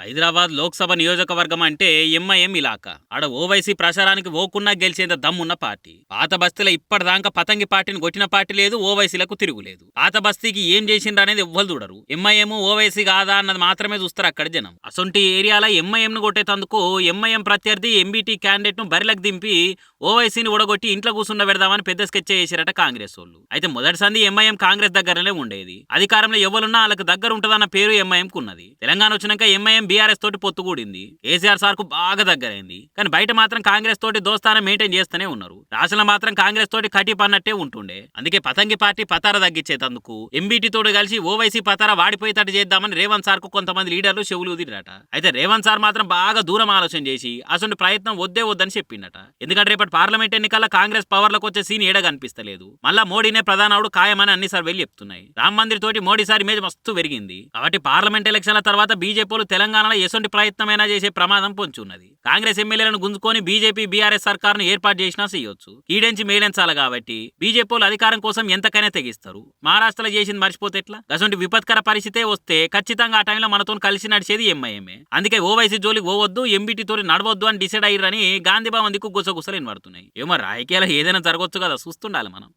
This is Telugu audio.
హైదరాబాద్ లోక్సభ నియోజకవర్గం అంటే ఎంఐఎం ఇలాకా. ఆడ ఓవైసీ ప్రచారానికి ఓకున్నా గెలిచేంత దమ్మున్న పార్టీ. పాత బస్తీలో ఇప్పటిదాకా పతంగి పార్టీని కొట్టిన పార్టీ లేదు, ఓవైసీలకు తిరుగులేదు. పాత బస్తీకి ఏం చేసిండ్రు అనేది ఎవ్వరు చూడరు. ఎంఐఎం ఓవైసీ కాదా అన్నది మాత్రమే చూస్తారు అక్కడ జనం. అసొంటి ఏరియాలో ఎంఐఎం ను కొట్టేందుకు ఎంఐఎం ప్రత్యర్థి ఎంబీటీ క్యాండిడేట్ ను బరిలకు దింపి ఓవైసీని ఒడగొట్టి ఇంట్లో కూర్చుండ పెడదామని పెద్ద స్కెచ్ చేశారట కాంగ్రెస్ వాళ్ళు. అయితే మొదటి సంది ఎంఐఎం కాంగ్రెస్ దగ్గరనే ఉండేది. అధికారంలో ఎవరున్నా వాళ్ళకి దగ్గర ఉంటుందన్న పేరు ఎంఐఎం కు ఉన్నది. తెలంగాణ వచ్చినాక ఎంఐఎం బీఆర్ఎస్ తోటి పొత్తుకూడింది. కేసీఆర్ సార్ కు బాగా దగ్గరైంది. కానీ బయట మాత్రం కాంగ్రెస్ తోటి దోస్తానం మెయింటైన్ చేస్తూనే ఉన్నారు. రాష్ట్రంలో మాత్రం కాంగ్రెస్ తోటి కటి పన్నట్టే ఉంటుండే. అందుకే పతంగి పార్టీ పతార తగ్గించేందుకు ఎంబీటీ తోటి కలిసి ఓవైసీ పతార వాడిపోయేటట్టు చేద్దామని రేవంత్ సార్ కు కొంతమంది లీడర్లు చెవులు ఉదిరాట. అయితే రేవంత్ సార్ మాత్రం బాగా దూరం ఆలోచన చేసి అసలు ప్రయత్నం వద్దే వద్దని చెప్పిండట. ఎందుకంటే రేపటి పార్లమెంట్ ఎన్నికల్లో కాంగ్రెస్ పవర్ లోకి వచ్చే సీన్ ఏడ కనిపిస్తలేదు. మళ్ళా మోడీనే ప్రధానవుడు ఖాయమని అన్ని సర్వేలు చెప్తున్నాయి. రామ్ మందిర్ తోటి మోడీ సార్ ఇమేజ్ మస్తు పెరిగింది. కాబట్టి పార్లమెంట్ ఎలక్షన్ల తర్వాత బీజేపీలు తెలంగాణలో ఎసొంటి ప్రయత్నమైనా చేసే ప్రమాదం పొంచున్నది. కాంగ్రెస్ ఎమ్మెల్యేలను గుంజుకొని బీజేపీ బీఆర్ఎస్ సర్కారును ఏర్పాటు చేసినా చేయొచ్చు. కీడెంచి మేలెంచాలి కాబట్టి బీజేపీలు అధికారం కోసం ఎంతకైనా తెగిస్తారు. మహారాష్ట్రలో చేసింది మర్చిపోతే ఎట్లా? అసొంటి విపత్కర పరిస్థితే వస్తే ఖచ్చితంగా ఆ టైంలో మనతో కలిసి నడిచేది ఎంఐఎంఏ. అందుకే ఓవైసీ జోలికి పోవద్దు, ఎంబీటీ తోటి నడవద్దు అని డిసైడ్ అయ్యారని గాంధీ భవన్ దిక్కు గుసగుసలు వినబడుతున్నాయి. ఏమో రాజకీయాలు ఏదైనా జరగవచ్చు కదా, చూస్తుండాలి మనం.